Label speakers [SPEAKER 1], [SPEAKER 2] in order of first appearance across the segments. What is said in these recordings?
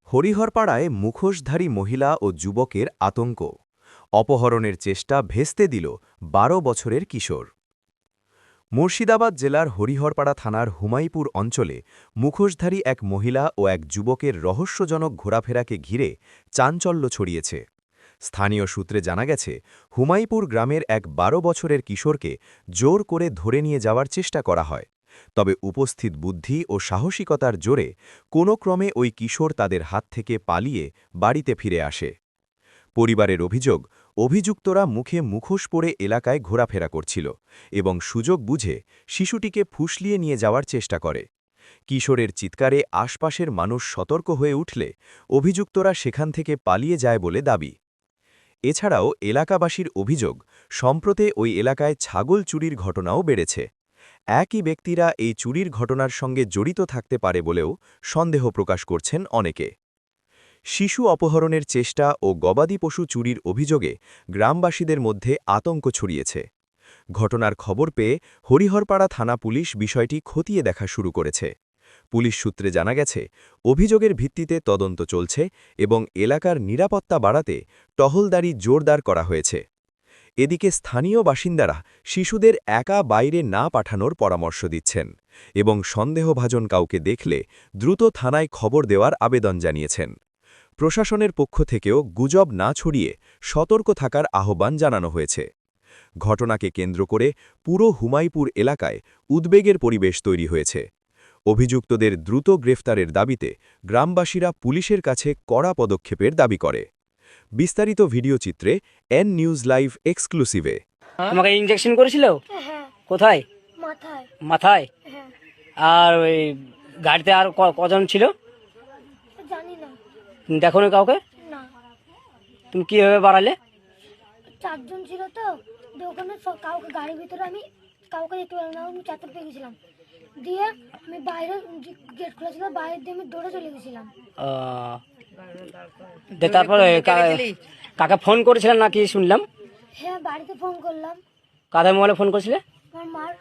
[SPEAKER 1] হরিহরপাড়ায় মুখোশধারী মহিলা ও যুবকের আতঙ্ক। অপহরণের চেষ্টা ভেস্তে দিল ১২ বছরের কিশোর। মুর্শিদাবাদ জেলার হরিহরপাড়া থানার হুমাইপুর অঞ্চলে মুখোশধারী এক মহিলা ও এক যুবকের রহস্যজনক ঘোরাফেরাকে ঘিরে চাঞ্চল্য ছড়িয়েছে। স্থানীয় সূত্রে জানা গেছে, হুমাইপুর গ্রামের এক ১২ বছরের কিশোরকে জোর করে ধরে নিয়ে যাওয়ার চেষ্টা করা হয়। তবে উপস্থিত বুদ্ধি ও সাহসিকতার জোরে কোনো ক্রমে ওই কিশোর তাদের হাত থেকে পালিয়ে বাড়িতে ফিরে আসে। পরিবারের অভিযোগ, অভিযুক্তরা মুখে মুখোশ পরে এলাকায় ঘোরাফেরা করছিল এবং সুযোগ বুঝে শিশুটিকে ফুসলিয়ে নিয়ে যাওয়ার চেষ্টা করে। কিশোরের চিৎকারে আশপাশের মানুষ সতর্ক হয়ে উঠলে অভিযুক্তরা সেখান থেকে পালিয়ে যায় বলে দাবি। এছাড়াও এলাকাবাসীর অভিযোগ, সম্প্রতি ওই এলাকায় ছাগল চুরির ঘটনাও বেড়েছে। একই ব্যক্তিরা এই চুরির ঘটনার সঙ্গে জড়িত থাকতে পারে বলেও সন্দেহ প্রকাশ করছেন অনেকে। শিশু অপহরণের চেষ্টা ও গবাদি পশু চুরির অভিযোগে গ্রামবাসীদের মধ্যে আতঙ্ক ছড়িয়েছে। ঘটনার খবর পেয়ে হরিহরপাড়া থানা পুলিশ বিষয়টি খতিয়ে দেখা শুরু করেছে। পুলিশ সূত্রে জানা গেছে, অভিযোগের ভিত্তিতে তদন্ত চলছে এবং এলাকার নিরাপত্তা বাড়াতে টহলদারি জোরদার করা হয়েছে। এদিকে স্থানীয় বাসিন্দারা শিশুদের একা বাইরে না পাঠানোর পরামর্শ দিচ্ছেন এবং সন্দেহভাজন কাউকে দেখলে দ্রুত থানায় খবর দেওয়ার আবেদন জানিয়েছেন। প্রশাসনের পক্ষ থেকেও গুজব না ছড়িয়ে সতর্ক থাকার আহ্বান জানানো হয়েছে। ঘটনাকে কেন্দ্র করে পুরো হুমাইপুর এলাকায় উদ্বেগের পরিবেশ তৈরি হয়েছে। অভিযুক্তদের দ্রুত গ্রেফতারের দাবিতে গ্রামবাসীরা পুলিশের কাছে কড়া পদক্ষেপের দাবি করে। বিস্তারিত ভিডিও চিত্রে এন নিউজ লাইভ এক্সক্লুসিভে।
[SPEAKER 2] তোমাকে ইনজেকশন করেছিল? কোথায়?
[SPEAKER 3] মাথায়।
[SPEAKER 2] মাথায়?
[SPEAKER 3] হ্যাঁ।
[SPEAKER 2] আর ওই গাড়িতে আর কজন ছিল?
[SPEAKER 3] জানি না।
[SPEAKER 2] তুমি দেখো না কাউকে?
[SPEAKER 3] না।
[SPEAKER 2] তুমি কিভাবে বাড়ালে?
[SPEAKER 3] 4 জন ছিল তো, ওখানে কাউকে গাড়ির ভিতরে আমি কাউকে দেখতে পেলাম না, আমি চারটে পেয়ে গেছিলাম। দিয়ে আমি বাইরে গেট খোলা ছিল, বাইরে দিয়ে আমি দৌড়ে চলে গেছিলাম।
[SPEAKER 2] তারপরে কাকে ফোন করেছিলেন নাকি শুনলাম?
[SPEAKER 3] হ্যাঁ, বাড়িতে ফোন করলাম।
[SPEAKER 2] কাদের মোবাইলে ফোন করেছিলে?
[SPEAKER 3] আমার মার।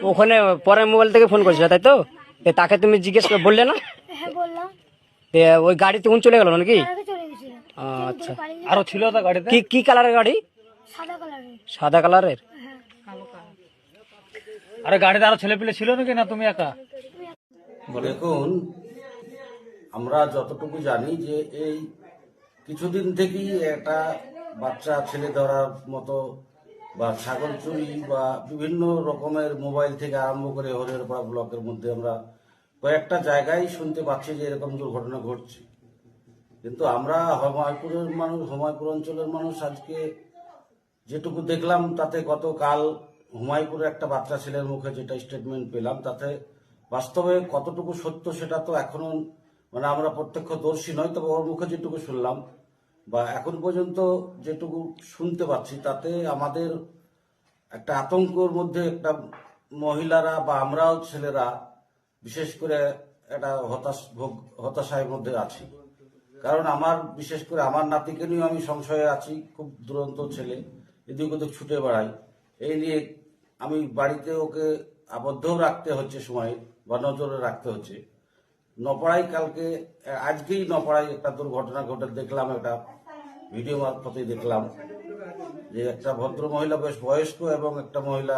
[SPEAKER 2] ওখানে পরের মোবাইল থেকে ফোন করেছিল, তাই তো? তাকে তুমি জিজ্ঞেস করে বললে না?
[SPEAKER 3] হ্যাঁ, বললাম।
[SPEAKER 2] ওই গাড়ি তখন চলে গেল নাকি?
[SPEAKER 3] আগে চলে গেছিল।
[SPEAKER 2] আচ্ছা।
[SPEAKER 4] আরো ছিল তো গাড়িতে?
[SPEAKER 2] কি কালারের গাড়ি?
[SPEAKER 3] সাদা কালারের।
[SPEAKER 2] সাদা কালারের?
[SPEAKER 3] হ্যাঁ।
[SPEAKER 4] আরে গাড়িতে আরো ছেলেপিলে ছিল নাকি, না তুমি একা?
[SPEAKER 5] দেখুন, আমরা যতটুকু জানি যে এই কিছুদিন থেকেই একটা বাচ্চা ছেলে ধরার মতো বা ছাগল চুরি বা বিভিন্ন রকমের মোবাইল থেকে আরম্ভ করে হরিহরপাড়া ব্লকের মধ্যে আমরা কয়েকটা জায়গায় শুনতে পাচ্ছি যে এরকম দুর্ঘটনা ঘটছে। কিন্তু আমরা হুমায়পুরের মানুষ, হুমায়পুর অঞ্চলের মানুষ আজকে যেটুকু দেখলাম তাতে গতকাল হুমায়পুরে একটা বাচ্চা ছেলের মুখে যেটা স্টেটমেন্ট পেলাম, তাতে বাস্তবে কতটুকু সত্য সেটা তো এখনো আমরা প্রত্যক্ষদর্শী নয়, তবে ওর মুখে যেটুকু শুনলাম বা এখন পর্যন্ত যেটুকু শুনতে পাচ্ছি তাতে আমাদের একটা আতঙ্কের মধ্যে একটা মহিলারা বা আমরাও ছেলেরা বিশেষ করে একটা হতাশার মধ্যে আছি। কারণ আমার বিশেষ করে আমার নাতিকে নিয়েও আমি সংশয়ে আছি। খুব দুরন্ত ছেলে, এদিক ওদিক ছুটে বেড়াই। এই নিয়ে আমি বাড়িতে ওকে আবদ্ধও রাখতে হচ্ছে, সময় বা নজরে রাখতে হচ্ছে। নপাড়ায় আজকেই নপাড়ায় একটা দুর্ঘটনা ঘটে দেখলাম, একটা ভিডিও মারফতে দেখলাম যে একটা ভদ্র মহিলা বেশ বয়স্ক এবং একটা মহিলা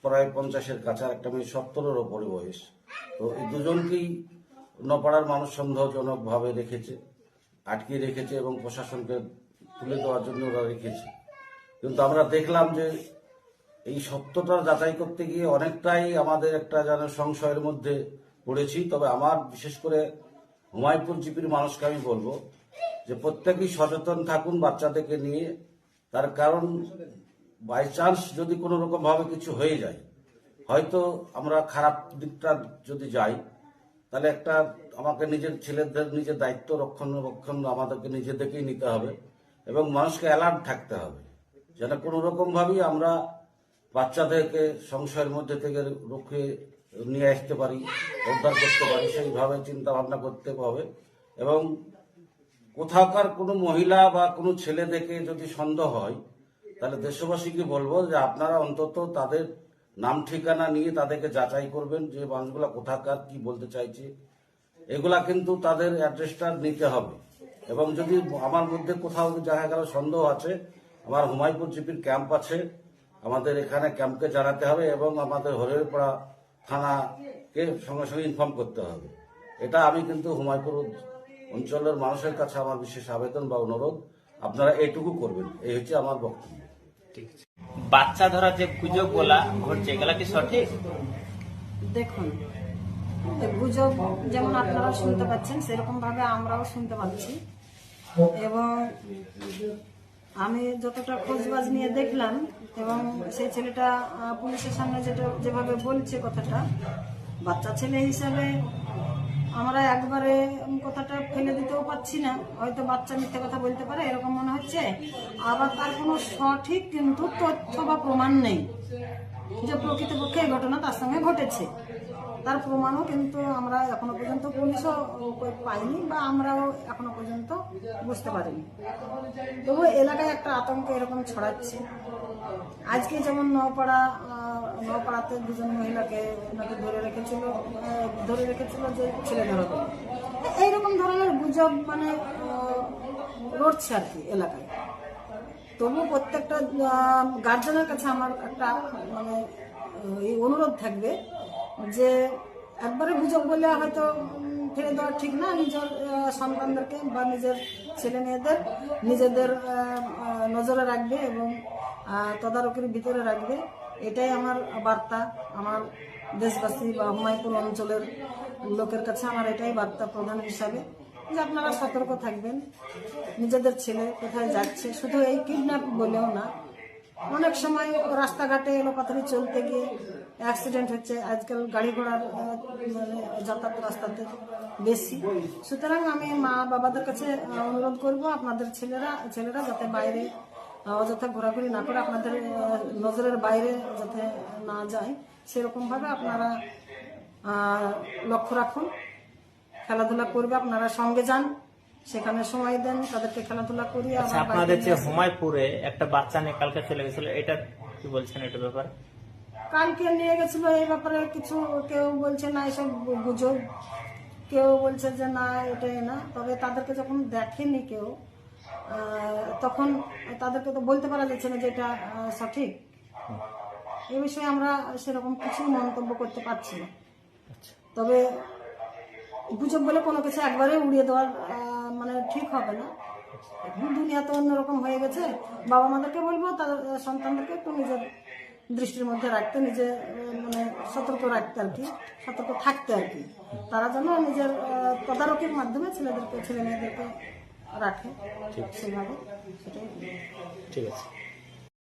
[SPEAKER 5] প্রায় 50-এর কাছে, একটা মেয়ে 70-এর ওপরে বয়স। তো এই দুজনকেই নপাড়ার মানুষ সন্দেহজনক ভাবে আটকে রেখেছে এবং প্রশাসনকে তুলে দেওয়ার জন্য ওরা রেখেছে। কিন্তু আমরা দেখলাম যে এই সত্যটা যাচাই করতে গিয়ে অনেকটাই আমাদের একটা যেন সংশয়ের মধ্যে পড়েছি। তবে আমার বিশেষ করে হুমায়পুর জিপির মানুষকে আমি বলবো যে প্রত্যেকেই সচেতন থাকুন বাচ্চাদেরকে নিয়ে। তার কারণ বাই চান্স যদি কোনো রকম ভাবে কিছু হয়ে যায়, হয়তো আমরা খারাপ দিকটা যদি যাই, তাহলে আমাকে নিজের ছেলেদের নিজের দায়িত্ব রক্ষণ আমাদেরকে নিজেদেরকেই নিতে হবে এবং মানুষকে অ্যালার্ট থাকতে হবে যেন কোনো রকম ভাবেই আমরা বাচ্চাদেরকে সংশয়ের মধ্যে থেকে রুখে নিয়ে আসতে পারি, উদ্ধার করতে পারি, সেইভাবে চিন্তা ভাবনা করতে হবে। এবং কোথাকার কোনো মহিলা বা কোনো ছেলে দেখে যদি সন্দেহ হয়, তাহলে দেশবাসীকে বলবো যে আপনারা অন্তত তাদের নাম ঠিকানা নিয়ে তাদেরকে যাচাই করবেন যে মানুষগুলা কোথাকার, কি বলতে চাইছে, এগুলা কিন্তু তাদের অ্যাড্রেসটা নিতে হবে। এবং যদি আমার মধ্যে কোথাও দেখা গেল সন্দেহ আছে, আমার হুমায়ুনপুর জিপির ক্যাম্প আছে, আমাদের এখানে ক্যাম্পকে জানাতে হবে এবং আমাদের হরিহরপাড়া থানাকে সঙ্গে সঙ্গে ইনফর্ম করতে হবে। এটা আমি কিন্তু হুমায়ুনপুর অঞ্চলের মানুষের কাছে আমার বিশেষ আবেদন বা অনুরোধ, আপনারা এইটুকু করবেন, এই হচ্ছে আমার বক্তব্য।
[SPEAKER 6] বাচ্চা ধরার যে গুজব বলা ঘটছে এগুলা কি সঠিক?
[SPEAKER 7] দেখুন, গুজব যেমন আপনারা শুনতে পাচ্ছেন সেরকম ভাবে আমরাও শুনতে পাচ্ছি। এবং আমি যতটা খোঁজবাজ নিয়ে দেখলাম এবং সেই ছেলেটা পুলিশের সামনে যেভাবে বলছে কথাটা, বাচ্চা ছেলে হিসাবে আমরা একবারে কথাটা ফেলে দিতেও পারছি না। হয়তো বাচ্চা মিথ্যে কথা বলতে পারে এরকম মনে হচ্ছে, আবার তার কোনো সঠিক কিন্তু তথ্য বা প্রমাণ নেই যে প্রকৃতপক্ষে এই ঘটনা তার সঙ্গে ঘটেছে। তার প্রমাণও কিন্তু আমরা এখনো পর্যন্ত পুলিশও পাইনি বা আমরাও এখনো পর্যন্ত বুঝতে পারিনি। তবু এলাকায় একটা আতঙ্ক এরকম ছড়াচ্ছে। আজকে যেমন নওপাড়াতে দুজন মহিলাকে ওনাকে ধরে রেখেছিল যে ছেলে ধরাবে, এইরকম ধরনের গুজব মানে রটছে আর কি এলাকায়। তবু প্রত্যেকটা গার্জেনের কাছে আমার একটা মানে এই অনুরোধ থাকবে যে একবারে গুজব বলে হয়তো ফেলে দেওয়া ঠিক না। নিজের সন্তানদেরকে বা নিজের ছেলে মেয়েদের নিজেদের নজরে রাখবে এবং তদারকির ভিতরে রাখবে। এটাই আমার বার্তা, আমার দেশবাসী বা হুমায়ুনপুর অঞ্চলের লোকের কাছে আমার এটাই বার্তা প্রধান হিসাবে, যে আপনারা সতর্ক থাকবেন। নিজেদের ছেলে কোথায় যাচ্ছে, শুধু এই কিডন্যাপ বলেও না, অনেক সময় রাস্তাঘাটে এলোপাতাড়ি চলতে গিয়ে অ্যাক্সিডেন্ট হচ্ছে। আজকাল গাড়ি ঘোড়ার মানে যাতায়াত রাস্তাতে বেশি। সুতরাং আমি মা বাবাদের কাছে অনুরোধ করব, আপনাদের ছেলেরা যাতে বাইরে অযথা ঘোরাঘুরি না করে, আপনাদের নজরের বাইরে যাতে না যায় সেরকম ভাবে আপনারা লক্ষ্য রাখুন। খেলাধুলা করবে, আপনারা সঙ্গে যান, সেখানে সময় দেন, তাদেরকে খেলাধুলা করিয়ে।
[SPEAKER 6] আচ্ছা, আপনাদের যে হুমায়ুনপুরে একটা বাচ্চা নিয়ে কালকে চলে গেছিল, এটা কি বলছেন এটার ব্যাপারে?
[SPEAKER 7] কালকে নিয়ে গেছিল এই ব্যাপারে কিছু কেউ বলছে না এসব গুজব, কেউ বলছে যে না এটাই না। তবে তাদেরকে যখন দেখেনি কেউ তখন তাদেরকে তো বলতে পারা যাচ্ছে না যে এটা সঠিক। এই বিষয়ে আমরা সেরকম কিছু মন্তব্য করতে পারছি না। তবে গুজব বলে কোনো কিছু একবারে উড়িয়ে দেওয়ার মানে ঠিক হবে না। এখন দুনিয়া তো অন্যরকম হয়ে গেছে। বাবা মাদেরকে বলবো তাদের সন্তানদেরকে একটু নিজের দৃষ্টির মধ্যে রাখতে, নিজে মানে সতর্ক রাখতে আর কি, সতর্ক থাকতে আর কি। তারা যেন নিজের তদারকির মাধ্যমে ছেলে মেয়েদেরকে রাখে, সেভাবে সেটাই।
[SPEAKER 6] ঠিক আছে।